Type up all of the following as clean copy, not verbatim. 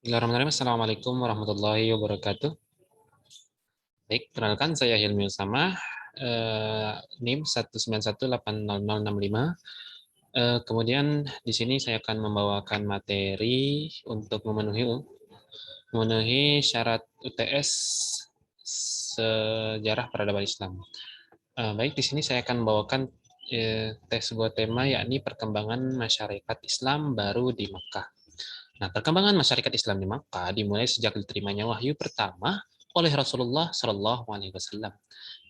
Bismillahirrahmanirrahim. Assalamualaikum warahmatullahi wabarakatuh. Baik, perkenalkan saya Hilmi Usama, NIM 1918065. Kemudian di sini saya akan membawakan materi untuk memenuhi syarat UTS sejarah peradaban Islam. Baik, di sini saya akan membawakan sebuah tema yakni perkembangan masyarakat Islam baru di Makkah. Nah, perkembangan masyarakat Islam di Makkah dimulai sejak diterimanya wahyu pertama oleh Rasulullah Shallallahu Alaihi Wasallam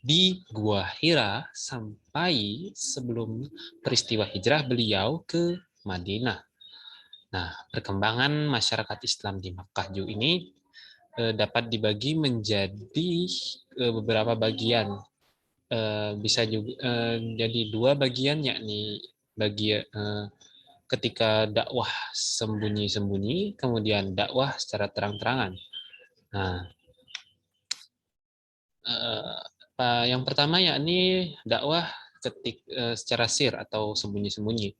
di Gua Hira sampai sebelum peristiwa hijrah beliau ke Madinah. Nah, perkembangan masyarakat Islam di Makkah ini dapat dibagi menjadi beberapa bagian. Bisa juga jadi dua bagian, yakni bagian ketika dakwah sembunyi-sembunyi, kemudian dakwah secara terang-terangan. Nah, yang pertama yakni dakwah secara sir atau sembunyi-sembunyi.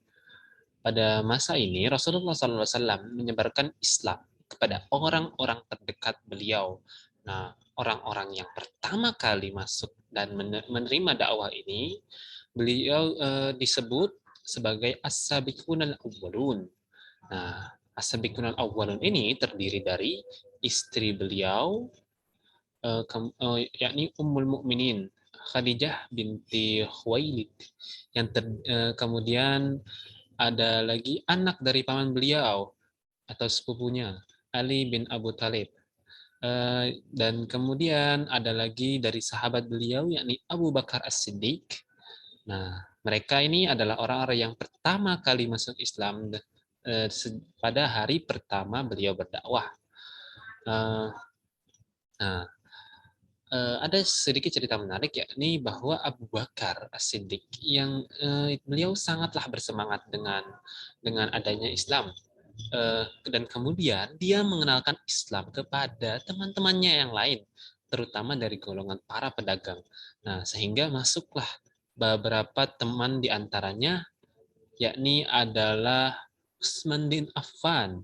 Pada masa ini Rasulullah SAW menyebarkan Islam kepada orang-orang terdekat beliau. Nah, orang-orang yang pertama kali masuk dan menerima dakwah ini, beliau disebut sebagai as-sabiqunal awwalun. Nah, as-sabiqunal awwalun ini terdiri dari istri beliau, yakni Ummul Mukminin Khadijah binti Khuwailid. Kemudian ada lagi anak dari paman beliau atau sepupunya, Ali bin Abu Talib. Dan kemudian ada lagi dari sahabat beliau, yakni Abu Bakar As-Siddiq. Nah, mereka ini adalah orang-orang yang pertama kali masuk Islam pada hari pertama beliau berdakwah. Nah, ada sedikit cerita menarik, yakni bahwa Abu Bakar As-Siddiq yang beliau sangatlah bersemangat dengan adanya Islam. Dan kemudian dia mengenalkan Islam kepada teman-temannya yang lain, terutama dari golongan para pedagang. Nah, sehingga masuklah beberapa teman di antaranya, yakni adalah Utsman bin Affan,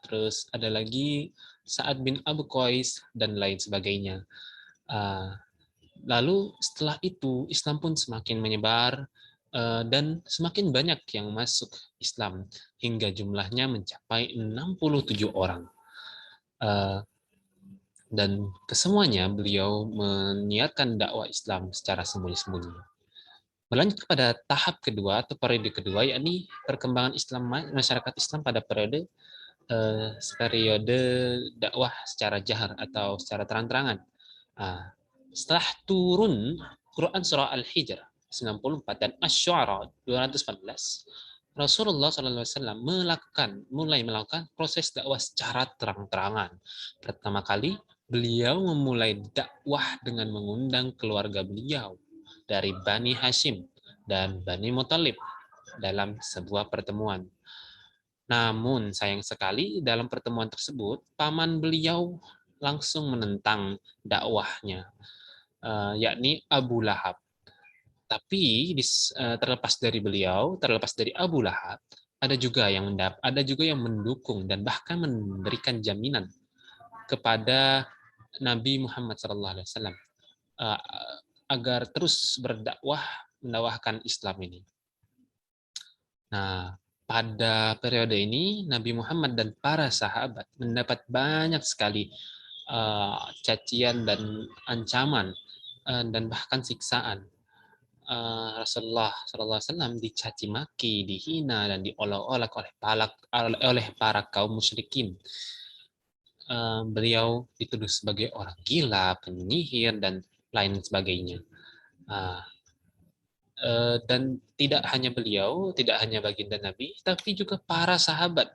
terus ada lagi Sa'ad bin Abu Qais, dan lain sebagainya. Lalu setelah itu Islam pun semakin menyebar, dan semakin banyak yang masuk Islam hingga jumlahnya mencapai 67 orang. Dan kesemuanya beliau menyiarkan dakwah Islam secara sembunyi-sembunyi. Berlanjut kepada tahap kedua atau periode kedua, yakni perkembangan Islam masyarakat Islam pada periode dakwah secara jahar atau secara terang-terangan. Setelah turun Quran surah Al-Hijr 94 dan Asy-Syu'ara 214, Rasulullah SAW mulai melakukan proses dakwah secara terang-terangan. Pertama kali beliau memulai dakwah dengan mengundang keluarga beliau dari Bani Hashim dan Bani Muthalib dalam sebuah pertemuan. Namun sayang sekali dalam pertemuan tersebut paman beliau langsung menentang dakwahnya, yakni Abu Lahab. Tapi terlepas dari Abu Lahab, ada juga yang mendukung dan bahkan memberikan jaminan kepada Nabi Muhammad SAW agar terus mendakwahkan Islam ini. Nah, pada periode ini Nabi Muhammad dan para sahabat mendapat banyak sekali cacian dan ancaman dan bahkan siksaan. Rasulullah SAW dicaci maki, dihina, dan diolok-olok oleh para kaum musyrikin. Beliau dituduh sebagai orang gila, penyihir, dan lain sebagainya. Dan tidak hanya beliau, tidak hanya baginda Nabi, tapi juga para sahabat.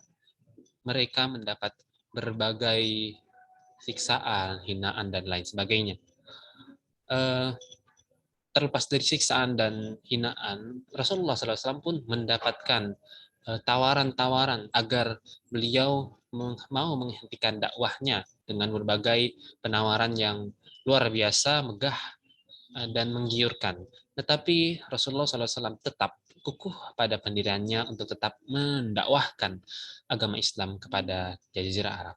Mereka mendapat berbagai siksaan, hinaan, dan lain sebagainya. Terlepas dari siksaan dan hinaan, Rasulullah SAW pun mendapatkan tawaran-tawaran agar beliau mau menghentikan dakwahnya dengan berbagai penawaran yang luar biasa, megah, dan menggiurkan. Tetapi Rasulullah SAW tetap kukuh pada pendiriannya untuk tetap mendakwahkan agama Islam kepada Jazirah Arab.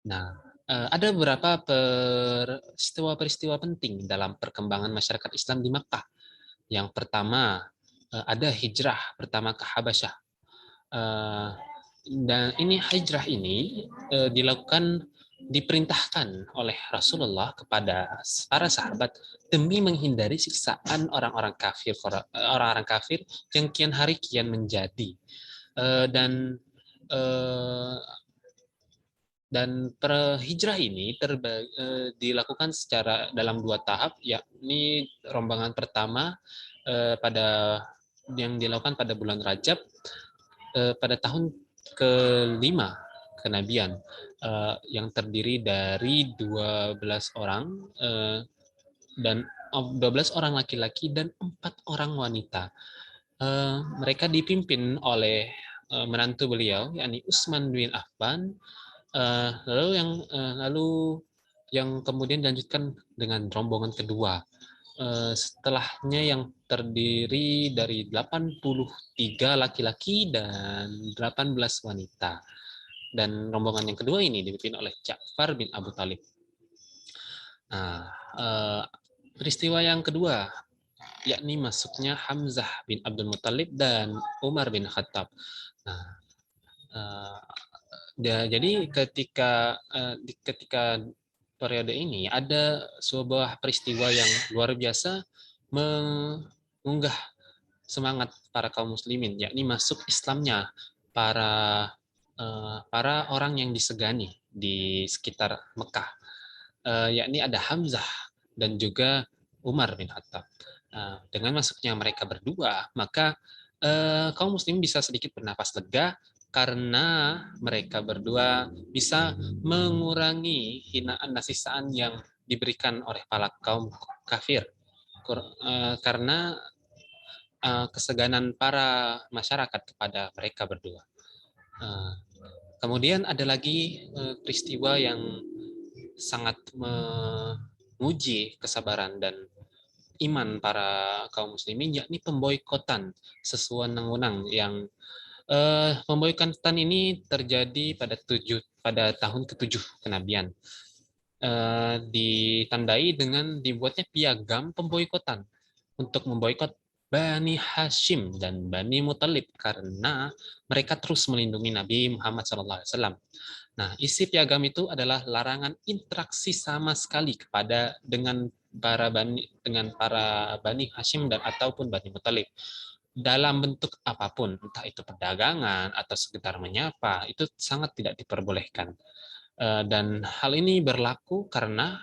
Nah, ada beberapa peristiwa-peristiwa penting dalam perkembangan masyarakat Islam di Makkah. Yang pertama, ada hijrah pertama ke Habasyah. Dan ini hijrah ini diperintahkan oleh Rasulullah kepada para sahabat demi menghindari siksaan orang-orang kafir yang kian hari kian menjadi. Dan eh, dan hijrah ini dilakukan secara dalam 2 tahap, yakni rombongan pertama pada yang dilakukan pada bulan Rajab pada tahun kelima kenabian, yang terdiri dari 12 orang dan 12 orang laki-laki dan 4 orang wanita. Mereka dipimpin oleh menantu beliau, yakni Utsman bin Affan. Lalu yang kemudian dilanjutkan dengan rombongan kedua. Setelahnya yang terdiri dari 83 laki-laki dan 18 wanita. Dan rombongan yang kedua ini dipimpin oleh Ja'far bin Abu Talib. Nah, peristiwa yang kedua yakni masuknya Hamzah bin Abdul Muthalib dan Umar bin Khattab. Nah, jadi ketika periode ini ada sebuah peristiwa yang luar biasa mengunggah semangat para kaum muslimin, yakni masuk Islamnya para orang yang disegani di sekitar Mekah, yakni ada Hamzah dan juga Umar bin Khattab. Dengan masuknya mereka berdua, maka kaum muslim bisa sedikit bernapas lega karena mereka berdua bisa mengurangi hinaan dan sisaan yang diberikan oleh para kaum kafir, karena keseganan para masyarakat kepada mereka berdua. Kemudian ada lagi peristiwa yang sangat menguji kesabaran dan iman para kaum muslimin, yakni pemboikotan sewenang-wenang yang pemboikotan ini terjadi pada tahun ke-7 kenabian. Ditandai dengan dibuatnya piagam pemboikotan untuk memboikot Bani Hashim dan Bani Muthalib karena mereka terus melindungi Nabi Muhammad SAW. Nah, isi piagam itu adalah larangan interaksi sama sekali dengan para Bani Hashim dan ataupun Bani Muthalib dalam bentuk apapun, entah itu perdagangan atau sekedar menyapa, itu sangat tidak diperbolehkan. Dan hal ini berlaku karena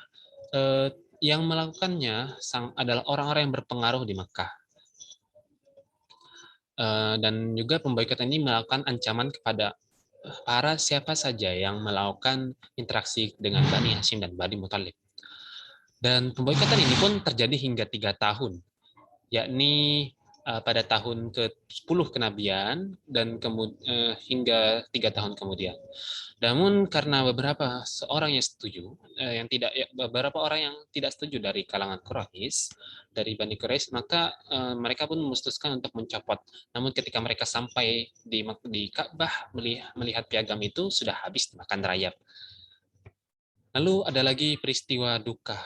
yang melakukannya adalah orang-orang yang berpengaruh di Makkah. Dan juga pemboikotan ini melakukan ancaman kepada para siapa saja yang melakukan interaksi dengan Bani Hashim dan Bani Muthalib. Dan pemboikotan ini pun terjadi hingga 3 tahun, yakni pada tahun ke-10 kenabian dan hingga 3 tahun kemudian. Namun karena beberapa orang yang tidak setuju dari kalangan Quraisy, dari Bani Quraisy, maka mereka pun memutuskan untuk mencopot. Namun ketika mereka sampai di Ka'bah melihat piagam itu sudah habis dimakan rayap. Lalu ada lagi peristiwa duka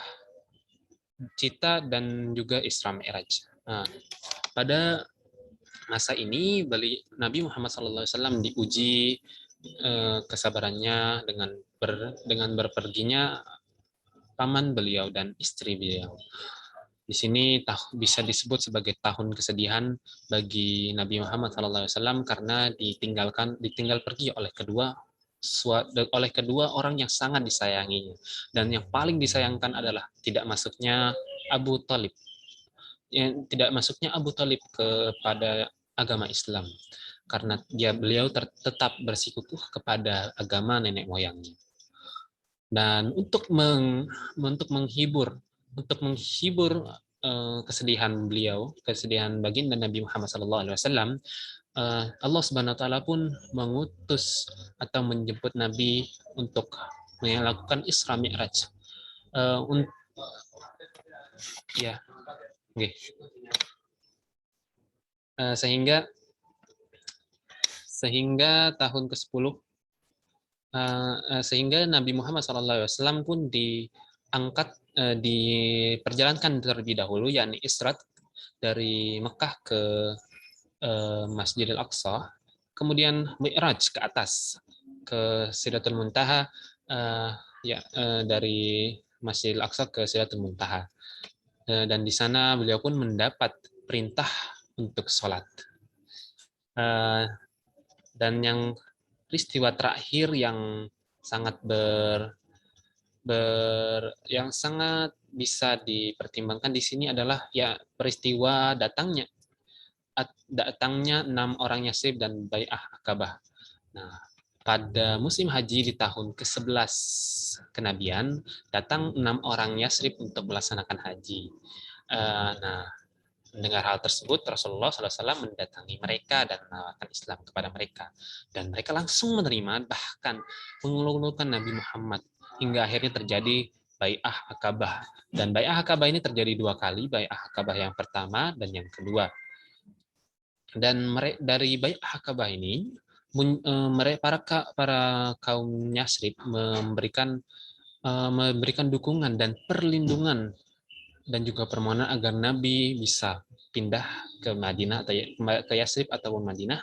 cita dan juga Isra Mi'raj. Nah, pada masa ini Nabi Muhammad SAW diuji kesabarannya dengan berperginya paman beliau dan istri beliau. Di sini bisa disebut sebagai tahun kesedihan bagi Nabi Muhammad SAW karena ditinggal pergi oleh kedua orang yang sangat disayanginya, dan yang paling disayangkan adalah tidak masuknya Abu Talib kepada agama Islam karena beliau tetap bersikukuh kepada agama nenek moyangnya. Dan untuk menghibur kesedihan baginda Nabi Muhammad SAW, Allah Subhanahu wa taala pun mengutus atau menjemput Nabi untuk melakukan Isra Mi'raj. Ya, okay. Sehingga tahun ke-10 sehingga Nabi Muhammad SAW pun diangkat, diperjalankan terlebih dahulu, yakni Isra dari Mekah ke Masjidil Aqsa, kemudian Mi'raj ke atas ke Sidratul Muntaha, dari Masjidil Aqsa ke Sidratul Muntaha, dan di sana beliau pun mendapat perintah untuk sholat. Dan yang peristiwa terakhir yang sangat yang sangat bisa dipertimbangkan di sini adalah ya peristiwa datangnya 6 orang Yasrib dan Bai'ah Akabah. Nah, pada musim haji di tahun ke-11 kenabian, datang 6 orang Yasrib untuk melaksanakan haji. Nah, mendengar hal tersebut, Rasulullah SAW mendatangi mereka dan menawarkan Islam kepada mereka. Dan mereka langsung menerima, bahkan mengulung-ulungkan Nabi Muhammad, hingga akhirnya terjadi Bai'ah Akabah. Dan Bai'ah Akabah ini terjadi 2 kali, Bai'ah Akabah yang pertama dan yang kedua. Dan dari Bai'ah Akabah ini, para kaum Yasrib memberikan dukungan dan perlindungan dan juga permohonan agar Nabi bisa pindah ke Madinah atau ke Yasrib ataupun Madinah,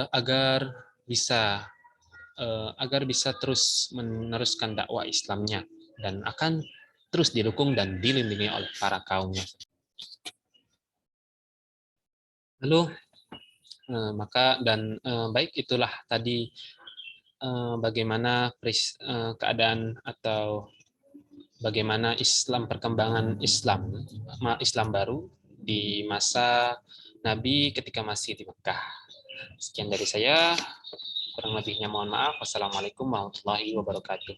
agar bisa terus meneruskan dakwah Islamnya dan akan terus didukung dan dilindungi oleh para kaumnya. Lalu baik, itulah tadi bagaimana keadaan atau bagaimana perkembangan Islam baru di masa Nabi ketika masih di Mekah. Sekian dari saya, kurang lebihnya mohon maaf. Wassalamualaikum warahmatullahi wabarakatuh.